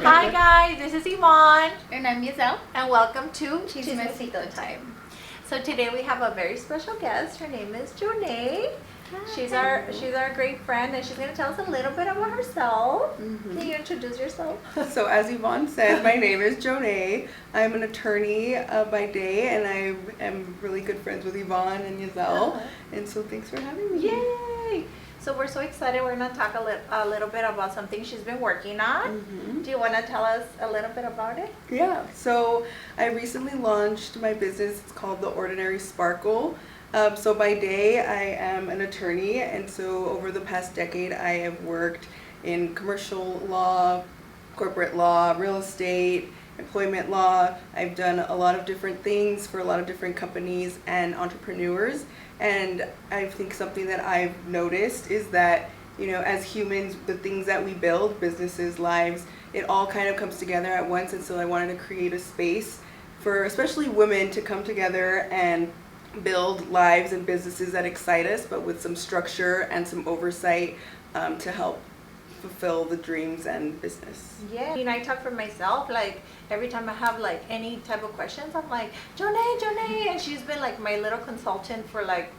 Hi guys, this is Yvonne. And I'm Giselle. And welcome to Chismecito Time. So today we have a very special guest. Her name is Jonae. She's our great friend, and she's going to tell us a little bit about herself. Can you introduce yourself? So as Yvonne said, my name is Jonae. I'm an attorney by day, and I am really good friends with Yvonne and Giselle. And so thanks for having me. Yay! So we're so excited. We're going to talk a little bit about something she's been working on. Do you want to tell us a little bit about it? Yeah. So I recently launched my business. It's called The Ordinary Sparkle. So by day, I am an attorney, and so over the past decade, I have worked in commercial law, corporate law, real estate, employment law. I've done a lot of different things for a lot of different companies and entrepreneurs, and I think something that I've noticed is that, you know, as humans, the things that we build, businesses, lives, it all kind of comes together at once, and so I wanted to create a space for especially women to come together and build lives and businesses that excite us, but with some structure and some oversight to help fulfill the dreams and business. Yeah. I mean, I talk for myself, like every time I have like any type of questions, I'm like, Jonae, and she's been like my little consultant for like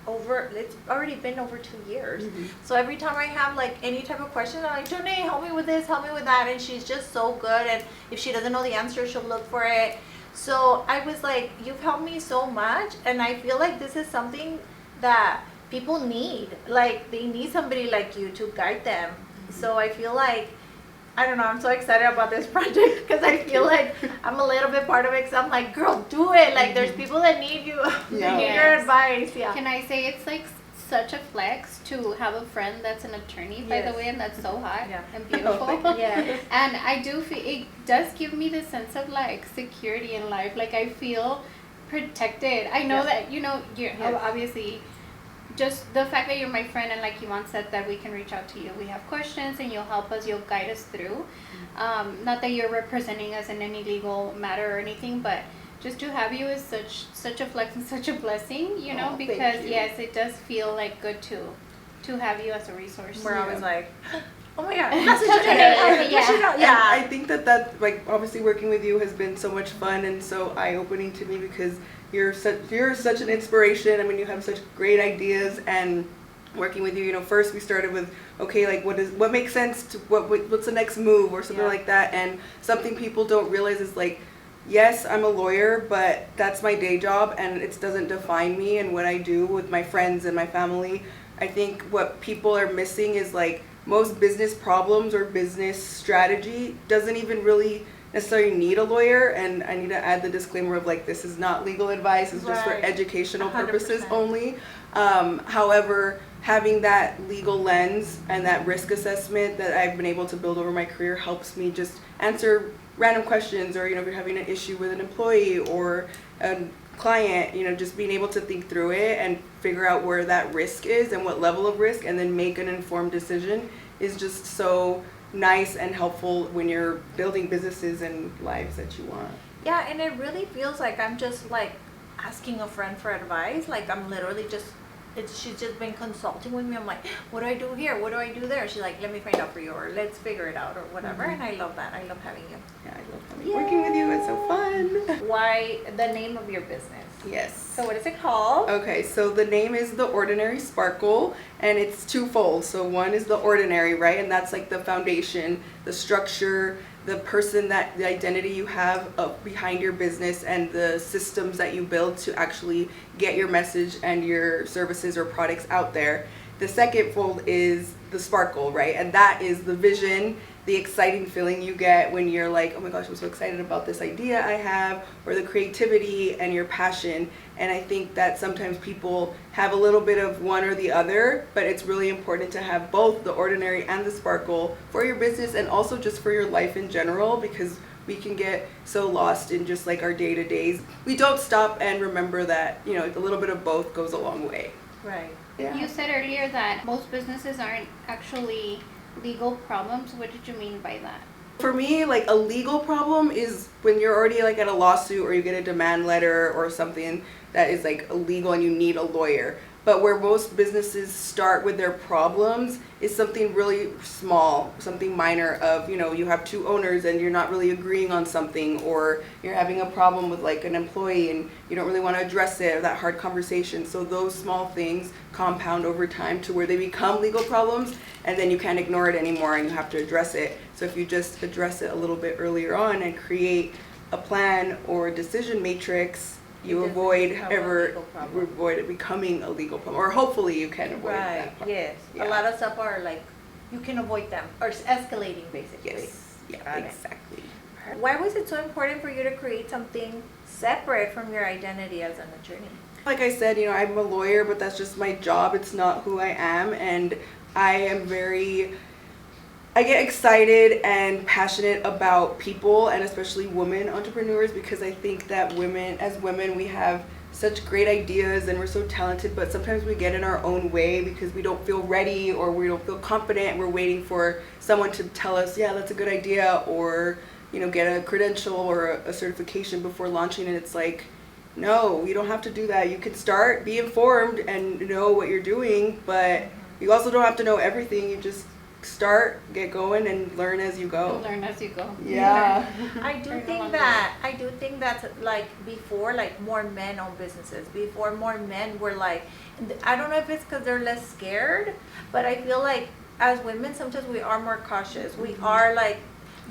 it's already been over 2 years. So every time I have like any type of question, I'm like, Jonae, help me with this, help me with that, and she's just so good, and if she doesn't know the answer, she'll look for it. So I was like, you've helped me so much, and I feel like this is something that people need. Like, they need somebody like you to guide them. So I feel like, I don't know, I'm so excited about this project because I feel like I'm a little bit part of it, because I'm like, girl, do it. Like, there's people that need you, they need your advice. Yeah. Can I say it's like such a flex to have a friend that's an attorney, by the way, and that's so hot and beautiful. Yes. And I do feel it does give me the sense of like security in life. Like, I feel protected. I know that, you know, you're obviously just the fact that you're my friend, and like Yvonne said, that we can reach out to you. We have questions and you'll help us, you'll guide us through. Not that you're representing us in any legal matter or anything, but just to have you is such a flex and such a blessing, you know, because yes, it does feel like good to have you as a resource. Where I was like, oh my god, I think that like obviously working with you has been so much fun and so eye-opening to me, because you're such an inspiration. I mean, you have such great ideas, and working with you, you know, first we started with, okay, like what makes sense to what's the next move or something like that, and something people don't realize is like, yes, I'm a lawyer, but that's my day job, and it doesn't define me and what I do with my friends and my family. I think what people are missing is like most business problems or business strategy doesn't even really necessarily need a lawyer, and I need to add the disclaimer of like, this is not legal advice, it's just for educational purposes only. However, having that legal lens and that risk assessment that I've been able to build over my career helps me just answer random questions, or, you know, if you're having an issue with an employee or a client, you know, just being able to think through it and figure out where that risk is and what level of risk, and then make an informed decision is just so nice and helpful when you're building businesses and lives that you want. Yeah, and it really feels like I'm just like asking a friend for advice. Like, I'm literally just, she's just been consulting with me. I'm like, what do I do here? What do I do there? She's like, let me find out for you, or let's figure it out, or whatever. And I love that. I love having you. Yeah, I love working with you. It's so fun. Why the name of your business? Yes. So what is it called? Okay, so the name is The Ordinary Sparkle, and it's twofold. So one is the ordinary, right? And that's like the foundation, the structure, the person, that the identity you have behind your business, and the systems that you build to actually get your message and your services or products out there. The second fold is the sparkle, right? And that is the vision, the exciting feeling you get when you're like, oh my gosh, I'm so excited about this idea I have, or the creativity and your passion. And I think that sometimes people have a little bit of one or the other, but it's really important to have both the ordinary and the sparkle for your business, and also just for your life in general, because we can get so lost in just like our day-to-days. We don't stop and remember that, you know, a little bit of both goes a long way. Right. Yeah. You said earlier that most businesses aren't actually legal problems. What did you mean by that? For me, like, a legal problem is when you're already like at a lawsuit, or you get a demand letter or something that is like illegal and you need a lawyer. But where most businesses start with their problems is something really small, something minor of, you have two owners and you're not really agreeing on something, or you're having a problem with like an employee and you don't really want to address it, or that hard conversation. So those small things compound over time to where they become legal problems, and then you can't ignore it anymore and you have to address it. So if you just address it a little bit earlier on and create a plan or a decision matrix, you avoid it becoming a legal problem, or hopefully you can avoid that problem. Yes. Yeah. A lot of stuff are like, you can avoid them, or it's escalating basically. Yes. Yeah, exactly. Why was it so important for you to create something separate from your identity as an attorney? Like I said, I'm a lawyer, but that's just my job. It's not who I am, and I get excited and passionate about people, and especially women entrepreneurs, because I think that as women, we have such great ideas and we're so talented, but sometimes we get in our own way because we don't feel ready or we don't feel confident, and we're waiting for someone to tell us, yeah, that's a good idea, or get a credential or a certification before launching. And it's like, no, you don't have to do that. You can start, be informed, and know what you're doing, but you also don't have to know everything. You just start, get going, and learn as you go. Yeah. I do think that's like before, like more men own businesses. Before, more men were like, I don't know if it's because they're less scared, but I feel like as women sometimes we are more cautious. We are like,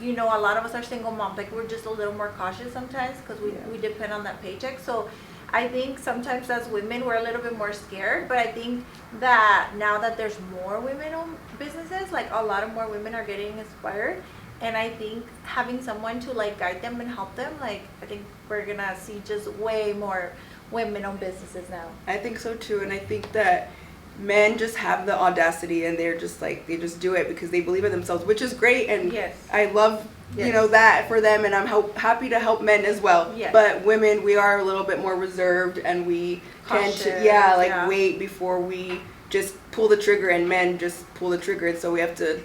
a lot of us are single moms. Like we're just a little more cautious sometimes because we depend on that paycheck. So I think sometimes as women we're a little bit more scared, but I think that now that there's more women-owned businesses, like a lot of more women are getting inspired, and I think having someone to like guide them and help them, like I think we're gonna see just way more women-owned businesses now. I think so too, and I think that men just have the audacity, and they're just like, they just do it because they believe in themselves, which is great, and I love that for them, and I'm happy to help men as well. Yes. But women, we are a little bit more reserved, and we tend to wait before we just pull the trigger, and men just pull the trigger, and so we have to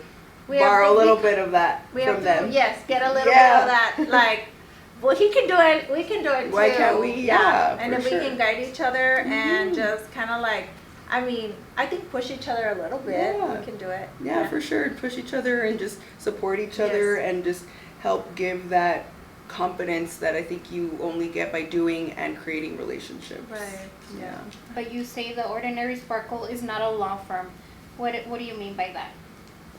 borrow a little bit of that from them. Yes, get a little bit of that, like, well, he can do it, we can do it too. Why can't we? Yeah, and if we can guide each other and just kind of like, I think push each other a little bit. We can do it. Yeah, for sure. Push each other and just support each other and just help give that confidence that I think you only get by doing and creating relationships. Right. Yeah. But you say the Ordinary Sparkle is not a law firm. What do you mean by that?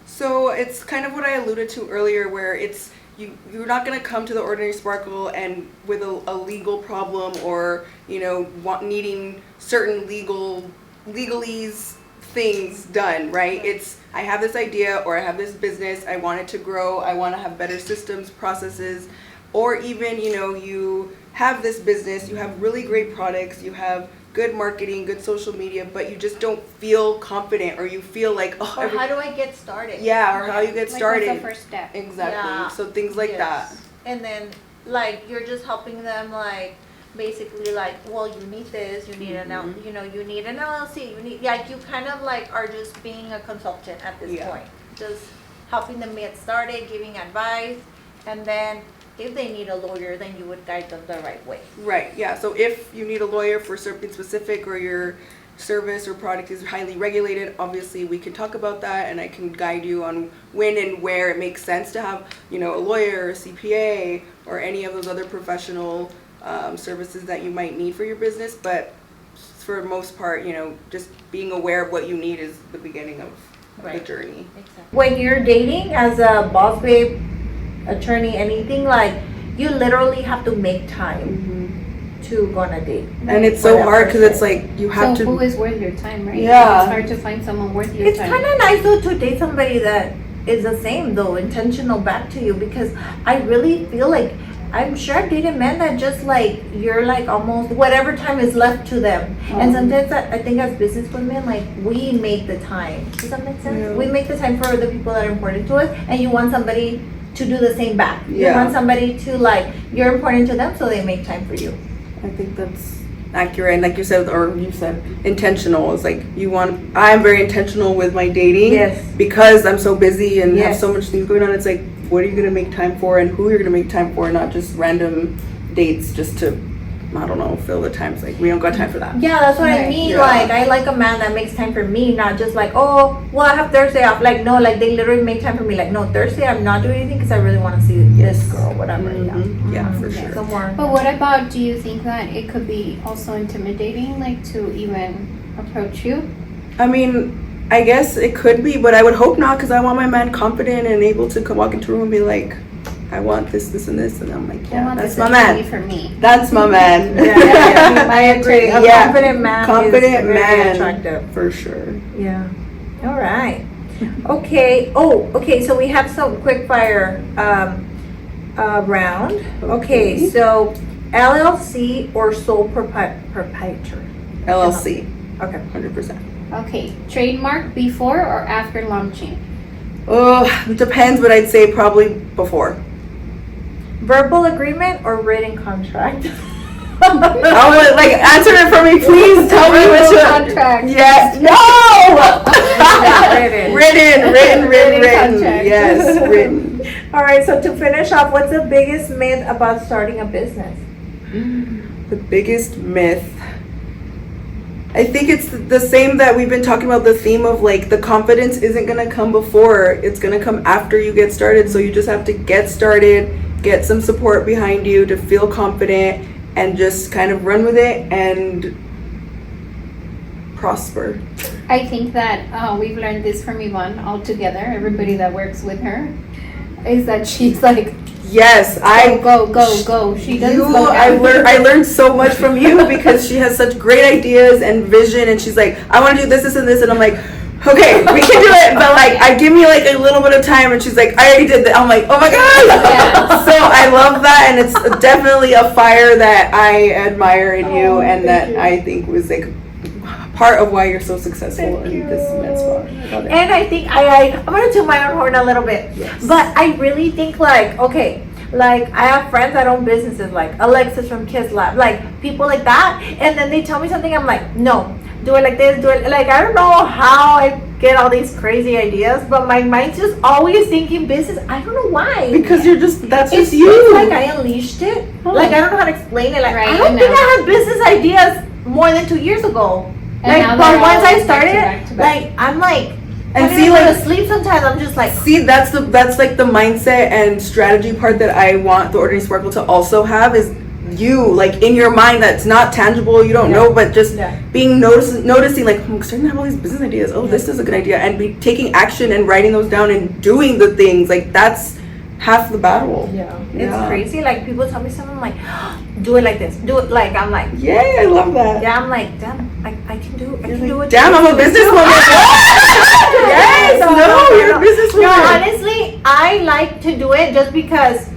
So it's kind of what I alluded to earlier, where it's you're not going to come to the Ordinary Sparkle and with a legal problem, or needing certain legalese things done, right? It's, I have this idea, or I have this business, I want it to grow, I want to have better systems, processes, or even, you have this business, you have really great products, you have good marketing, good social media, but you just don't feel confident, or you feel like, how do I get started? Yeah, or how you get started. What's the first step? Exactly. Yeah. So things like that. And then, like, you're just helping them, like, basically, like, well, you need this, you need you need an LLC, you need, like, you kind of like are just being a consultant at this point, just helping them get started, giving advice, and then if they need a lawyer, then you would guide them the right way. Right. Yeah. So if you need a lawyer for something specific, or your service or product is highly regulated, obviously we can talk about that, and I can guide you on when and where it makes sense to have, a lawyer, or CPA, or any of those other professional services that you might need for your business. But for the most part, just being aware of what you need is the beginning of the journey. Exactly. When you're dating as a boss babe, attorney, anything, like, you literally have to make time to go on a date. And it's so hard because it's like you have to. So who is worth your time, right? Yeah. It's hard to find someone worth your time. It's kind of nice though to date somebody that is the same though, intentional back to you, because I really feel like, I'm sure I've dated men that just like, you're like almost whatever time is left to them. And sometimes I think as business women, like, we make the time. Does that make sense? Yeah. We make the time for the people that are important to us, and you want somebody to do the same back. You want somebody to, like, you're important to them, so they make time for you. I think that's accurate. And like you said, intentional. It's like I'm very intentional with my dating. Yes. Because I'm so busy and have so much things going on. It's like, what are you going to make time for, and who you're going to make time for, not just random dates just to I don't know, fill the times. Like, we don't got time for that. Yeah, that's what I mean. Yeah. Like, I like a man that makes time for me, not just like, oh, well, I have Thursday off. Like, no, like, they literally make time for me. Like, no, Thursday I'm not doing anything because I really want to see this girl, whatever. Mm-hmm. Yeah, for Yeah, sure. some more. But what about, do you think that it could be also intimidating, like, to even approach you? I mean, I guess it could be, but I would hope not, because I want my man confident and able to come walk into a room and be like, I want this, this, and this. And I'm like, yeah, that's my man. For me. That's my man. Yeah, I agree. A Yeah. confident man Confident is very man. attractive. For sure. Yeah. All right. Okay. Oh, okay. So we have some quick fire round. Okay. So LLC or sole proprietor? LLC. Okay. 100%. Okay, trademark before or after launching? Oh, it depends, but I'd say probably before. Verbal agreement or written contract? I would like answer it for me, please. Tell me which one. Contract. Yes. No. Written. Contract. Yes, written. All right. So to finish off, what's the biggest myth about starting a business? The biggest myth. I think it's the same that we've been talking about, the theme of like the confidence isn't going to come before, it's going to come after you get started. So you just have to get started, get some support behind you to feel confident and just kind of run with it and prosper. I think that we've learned this from Yvonne altogether, everybody that works with her, is that she's like, Yes, go. She doesn't slow down. I learned so much from you because she has such great ideas and vision, and she's like, I want to do this, and this, and I'm like, okay, we can do it, but like, give me like a little bit of time, and she's like, I already did that. I'm like, oh my god. Yeah. So I love that, and it's definitely a fire that I admire in you, and that I think was like part of why you're so successful in this med spa. And I think I'm gonna toot my own horn a little bit, Yes. but I really think like, okay, like I have friends that own businesses, like Alexis from Kiss Lab, like people like that, and then they tell me something, I'm like, no, do it like this, do it like, I don't know how I get all these crazy ideas, but my mind's just always thinking business. I don't know why. Because you're just, that's It's just you. like I unleashed it. Like I don't know how to explain it. Like Right, I don't and think now- I had business ideas more than 2 years ago. And Like, now but they're once all I back to started, back to back. like I'm like, And I see, see, like- like sleep sometimes. I'm just like, See, that's like the mindset and strategy part that I want the Ordinary Sparkle to also have, is you, like in your mind, that's not tangible, you don't know, but just being noticing like, I'm starting to have all these business ideas. Oh, this is a good idea, and be taking action and writing those down and doing the things. Like that's half the battle. it's crazy. Like people tell me something, I'm like, do it like this, do it like, I'm like, Yay, I love that. yeah, I'm like, damn, I can do it. Damn, I'm a businesswoman. Yes, no, you're a businesswoman. No, honestly, I like to do it just because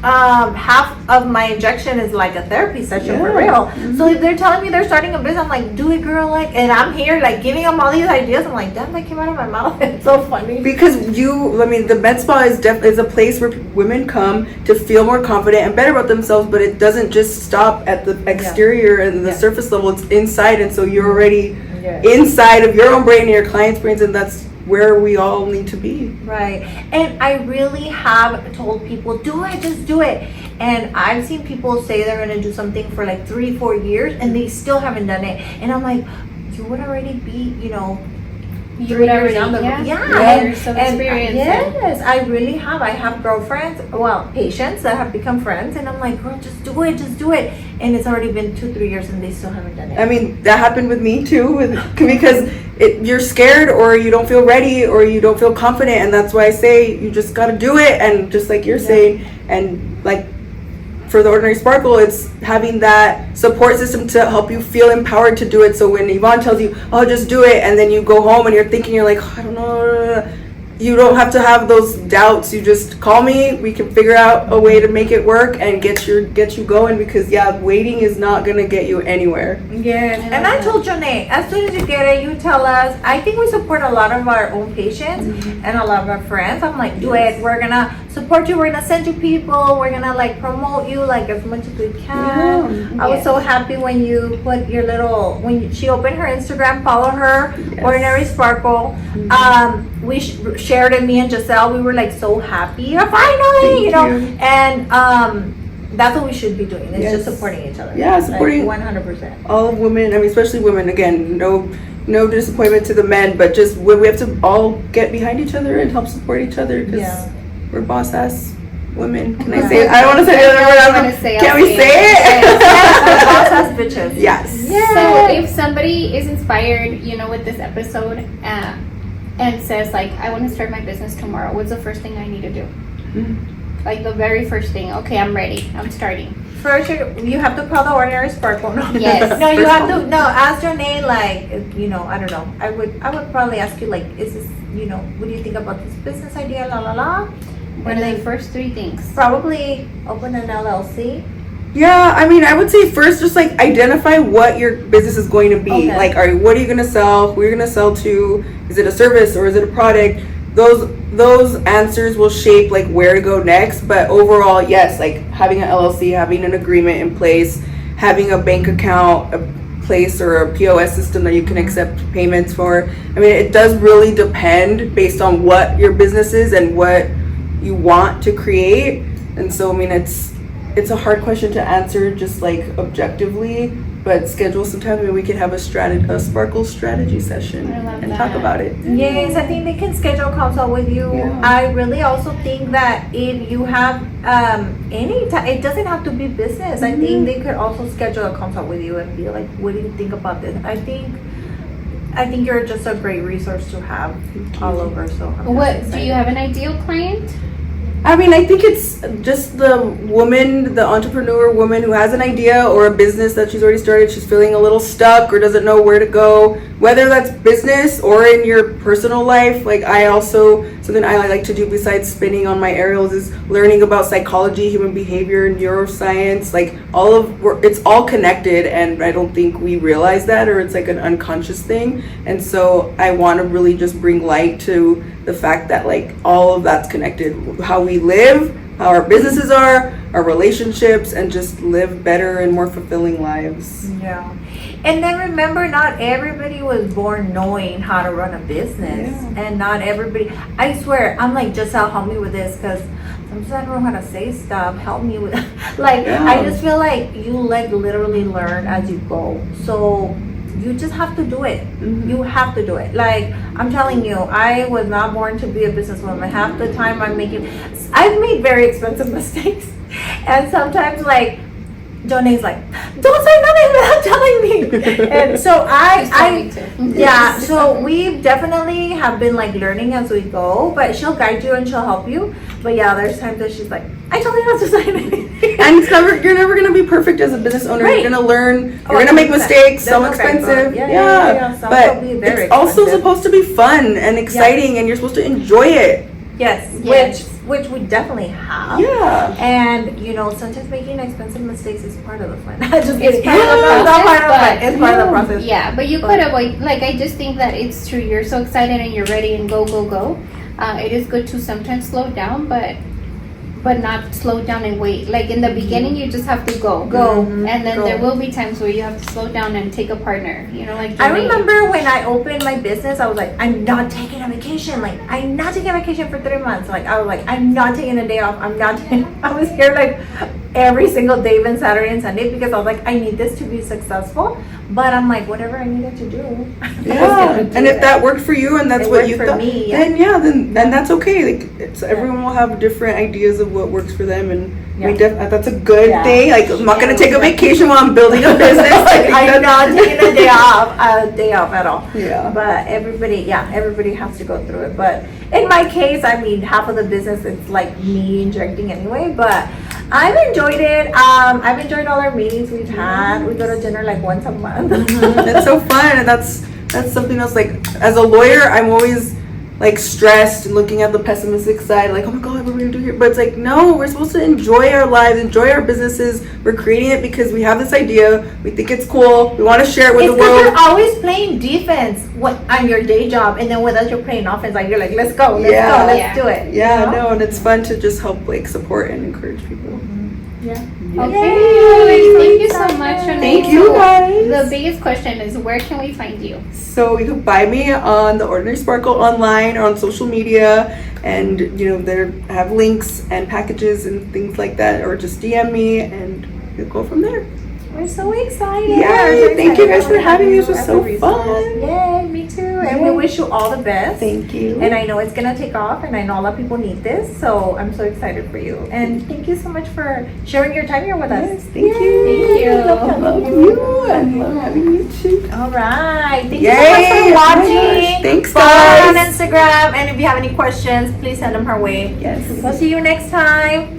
half of my injection is like a therapy session for real. So if they're telling me they're starting a business, I'm like, do it, girl, like, and I'm here like giving them all these ideas. I'm like, damn, that came out of my mouth. It's so funny. Because I mean, the med spa is a place where women come to feel more confident and better about themselves, but it doesn't just stop at the exterior and the surface level. It's inside, and so you're already inside of your own brain and your client's brains, and that's where we all need to be. Right. And I really have told people, do it, just do it. And I've seen people say they're going to do something for like 3-4 years and they still haven't done it. And I'm like, you would already be, you know, You 3 would years already, down the yeah. road. Years of experience. Yes, I really have. I have girlfriends, well, patients that have become friends, and I'm like, girl, just do it. And it's already been 2-3 years and they still haven't done it. I mean, that happened with me too, because you're scared, or you don't feel ready, or you don't feel confident, and that's why I say you just gotta do it. And just like you're saying, and like for the Ordinary Sparkle, it's having that support system to help you feel empowered to do it. So when Yvonne tells you, oh, just do it, and then you go home and you're thinking, you're like, oh, I don't know, you don't have to have those doubts. You just call me, we can figure out a way to make it work and get you going, because waiting is not gonna get you anywhere. Yes, and I told Jonae, as soon as you get it, you tell us. I think we support a lot of our own patients and a lot of our friends. I'm like, do it. We're gonna support you. We're gonna send you people. We're gonna like promote you like as much as we can. I was so happy when you put your she opened her Instagram. Follow her, Ordinary Sparkle. We shared it. Me and Giselle. We were like so happy. Finally, you know. And That's what we should be doing. It's Yes. just supporting each other. Yeah, supporting 100%. all women. I mean, especially women. Again, no disappointment to the men, but just we have to all get behind each other and help support each other because we're boss ass women. Can I say it? I don't want to say the other word. Can we say it? Boss ass bitches. Yes. So if somebody is inspired, with this episode, and says like, I want to start my business tomorrow, what's the first thing I need to do? Mm-hmm. Like the very first thing. Okay, I'm ready. I'm starting. First, you have to call the Ordinary Sparkle. No, Yes. no, you have to. No, ask Jonae. Like, I don't know. I would probably ask you like, is this, what do you think about this business idea? La la la. What are the first 3 things? Probably open an LLC. Yeah, I mean, I would say first, just like identify what your business is going to be. Okay. Like, what are you gonna sell? Who are you gonna sell to? Is it a service or is it a product? Those answers will shape like where to go next. But overall, yes, like having an LLC, having an agreement in place, having a bank account, a place or a POS system that you can accept payments for. I mean, it does really depend based on what your business is and what you want to create. And so, I mean, it's a hard question to answer just like objectively, but schedule some time and we can have a sparkle strategy session and talk about it. Yes, I think they can schedule a consult with you. Yeah. I really also think that if you have any time, it doesn't have to be business. I think they could also schedule a consult with you and be like, what do you think about this? I think you're just a great resource to have all over. So What do you have an ideal client? I mean, I think it's just the entrepreneur woman who has an idea or a business that she's already started. She's feeling a little stuck or doesn't know where to go, whether that's business or in your personal life. Like something I like to do besides spinning on my aerials is learning about psychology, human behavior, neuroscience. Like it's all connected, and I don't think we realize that, or it's like an unconscious thing. And so I want to really just bring light to the fact that like all of that's connected. How we live, how our businesses are, our relationships, and just live better and more fulfilling lives. Yeah. And then remember, not everybody was born knowing how to run a business. Yeah. And not everybody, I swear, I'm like, Giselle, help me with this, because sometimes I don't know how to say stuff. Help me with, I just feel like you like literally learn as you go. So you just have to do it. Mm-hmm. You have to do it. Like, I'm telling you, I was not born to be a businesswoman. Half the time I've made very expensive mistakes. And sometimes like, Jonae's like, don't say nothing without telling me. And so so we definitely have been like learning as we go, but she'll guide you and she'll help you. But yeah, there's times that she's like, I told you not to say anything. And you're never gonna be perfect as a business owner. Right. You're gonna learn. You're gonna make mistakes. Some That's okay, expensive. Yeah. Some But will be very it's also expensive. supposed to be fun and exciting, and you're supposed to enjoy it. Yes. Which we definitely have. Yeah. And sometimes making expensive mistakes is part of the fun. Just It's kidding. part of the It's not process, part of the fun. but- It's part of the process. Yeah, but you could avoid, like, I just think that it's true. You're so excited and you're ready and go. It is good to sometimes slow down, but not slow down and wait. Like in the beginning, you just have to go. And then there will be times where you have to slow down and take a partner. Like I Jonae. remember when I opened my business, I was like, I'm not taking a vacation. Like, I'm not taking a vacation for 3 months. Like, I was like, I'm not taking a day off. I was here like every single day, even Saturday and Sunday, because I was like, I need this to be successful. But I'm like, whatever I needed to do. Yeah. And if that worked for you and that's what you thought, me, then that's okay. Like everyone will have different ideas of what works for them, and that's a good thing. Like I'm not gonna take a vacation while I'm building a business. Like, I'm not taking a day off at all. Yeah. But everybody has to go through it. But in my case, I mean, half of the business it's like me injecting anyway. But I've enjoyed it. I've enjoyed all our meetings we've had. We go to dinner like once a month. It's so fun, and that's something else. Like as a lawyer, I'm always like stressed and looking at the pessimistic side, like, oh my god, what are we gonna do here? But it's like, no, we're supposed to enjoy our lives, enjoy our businesses. We're creating it because we have this idea, we think it's cool, we want to share it with the world. You're always playing defense. on your day job, and then with us you're playing offense. Like you're like, let's go, let's Yeah. go, let's do it. Yeah, you know? no, and it's fun to just help like support and encourage people. Yeah. Okay, thank you so much, Jonae. Thank you, So, guys. The biggest question is, where can we find you? So you can buy me on the Ordinary Sparkle online or on social media, and there have links and packages and things like that, or just DM me and we'll go from there. We're so excited. Yay, thank you guys for having me. This was as so a resource. fun. Yay, me too. And we wish you all the best. Thank you. And I know it's gonna take off, and I know a lot of people need this, so I'm so excited for you. And thank you so much for sharing your time here with us. Yes, thank you. Thank you. I love you. I love having you too. All right. Thank Yay. you so much for Oh my watching. gosh. Thanks, Follow her on guys. Instagram, and if you have any questions, please send them her way. Yes. We'll see you next time.